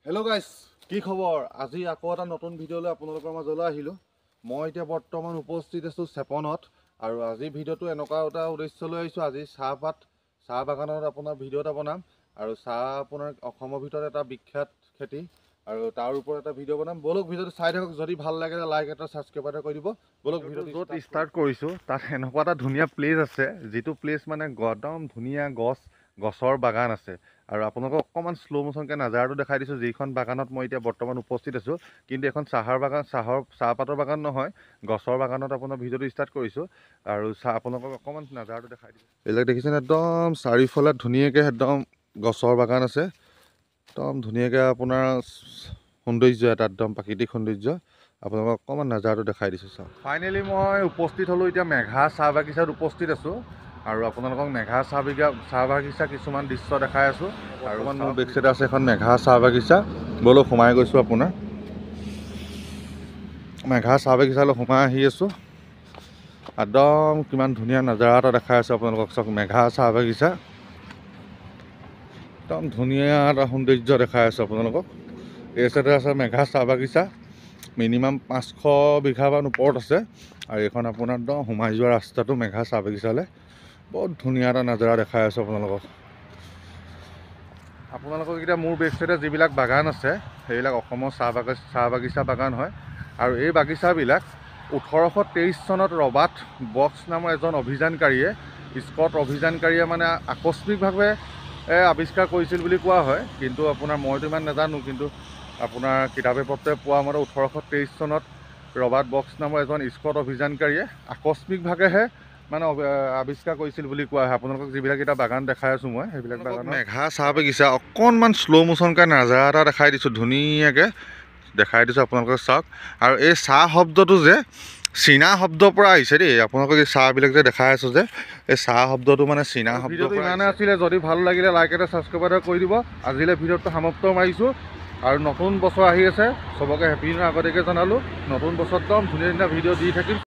Hello' গাইছ, কি খবৰ? আজি আকৌ এটা নতুন ভিডিঅ'লৈ আপোনালোকৰ মাজলৈ আহিলোঁ। মই এতিয়া বৰ্তমান উপস্থিত আছোঁ চেপনত, আৰু আজি ভিডিঅ'টো এনেকুৱা এটা উদ্দেশ্য লৈ আহিছোঁ। আজি চাহ বাগানত আপোনাৰ ভিডিঅ' এটা বনাম, আৰু চাহ আপোনাৰ অসমৰ ভিতৰত এটা বিখ্যাত খেতি, আৰু তাৰ ওপৰত এটা ভিডিঅ' বনাম। বলক ভিডিঅ'টো চাই থাকক। যদি ভাল লাগে লাইক এটা ছাবস্ক্ৰাইব এটা কৰি দিব। বলক ভিডিঅ'টো য'ত ষ্টাৰ্ট কৰিছোঁ তাত এনেকুৱা এটা ধুনীয়া প্লেচ আছে, যিটো প্লেচ মানে একদম ধুনীয়া গছৰ বাগান আছে। আৰু আপোনালোকক অকণমান শ্ল' মোশ্যনকৈ নাজাৰাটো দেখাই দিছোঁ। যিখন বাগানত মই এতিয়া বৰ্তমান উপস্থিত আছোঁ, কিন্তু এখন চাহপাতৰ বাগান নহয়, গছৰ বাগানত আপোনাৰ ভিডিঅ'টো ষ্টাৰ্ট কৰিছোঁ। আৰু আপোনালোকক অকণমান নাজাৰাটো দেখাই দিছোঁ। এইবিলাক দেখিছেনে? একদম চাৰিওফালে ধুনীয়াকৈ একদম গছৰ বাগান আছে। একদম ধুনীয়াকৈ আপোনাৰ সৌন্দৰ্য এটা, একদম প্ৰাকৃতিক সৌন্দৰ্য। আপোনালোকক অকণমান নাজাৰাটো দেখাই দিছোঁ। চাওক, ফাইনেলি মই উপস্থিত হ'লোঁ। এতিয়া মেঘা চাহ বাগিচাত উপস্থিত আছোঁ, আৰু আপোনালোকক মেঘা চাহ বাগিচা কিছুমান দৃশ্য দেখাই আছোঁ। আৰু মোৰ বেক চাইডে আছে এখন মেঘা চাহ বাগিচা। ব'লক সোমাই গৈছোঁ। আপোনাৰ মেঘা চাহ বাগিচালৈ সোমাই আহি আছোঁ। একদম কিমান ধুনীয়া নাজাৰা এটা দেখাই আছোঁ আপোনালোকক। চাওক, মেঘা চাহ বাগিচা একদম ধুনীয়া এটা সৌন্দৰ্য দেখাই আছোঁ আপোনালোকক। এই চাইডে আছে মেঘা চাহ বাগিচা। মিনিমাম 500 বিঘামান ওপৰত আছে। আৰু এইখন আপোনাৰ একদম সোমাই যোৱা ৰাস্তাটো মেঘা চাহ বাগিচালৈ। বহুত ধুনীয়া এটা নাজাৰা দেখাই আছোঁ আপোনালোকক। এতিয়া মোৰ বেক চাইডে যিবিলাক বাগান আছে, সেইবিলাক অসমৰ চাহ বাগিচা বাগান হয়। আৰু এই বাগিচাবিলাক 1823 চনত ৰবাৰ্ট বক্স নামৰ এজন অভিযানকাৰীয়ে মানে আকস্মিকভাৱে আৱিষ্কাৰ কৰিছিল বুলি কোৱা হয়। কিন্তু আপোনাৰ মইতো ইমান নাজানো, কিন্তু আপোনাৰ কিতাপে পত্ৰে পোৱা মতে 1823 চনত ৰবাৰ্ট বক্স নামৰ এজন স্কট অভিযানকাৰীয়ে আকস্মিকভাৱেহে মানে আৱিষ্কাৰ কৰিছিল বুলি কোৱা হয়। আপোনালোকক যিবিলাক এতিয়া বাগান দেখাই আছোঁ মই, সেইবিলাক বাগান মেঘা চাহ বাগিচা। অকণমান শ্ল' মোশ্যনকৈ নাজাৰা এটা দেখাই দিছোঁ, ধুনীয়াকৈ দেখাই দিছোঁ আপোনালোকে চাওক। আৰু এই চাহ শব্দটো যে চীনা শব্দৰ পৰা আহিছে দেই। আপোনালোকক এই চাহবিলাক যে দেখাই আছোঁ যে, এই চাহ শব্দটো মানে চীনা শব্দ। ইমানে আছিলে। যদি ভাল লাগিলে লাইক এটা ছাবস্ক্ৰাইব এটা কৰি দিব। আজিলৈ ভিডিঅ'টো সমাপ্ত মাৰিছোঁ। আৰু নতুন বছৰ আহি আছে, চবকে হেপী নিউ আগতীয়াকৈ জনালোঁ। নতুন বছৰত একদম ধুনীয়া ধুনীয়া ভিডিঅ' দি থাকিম।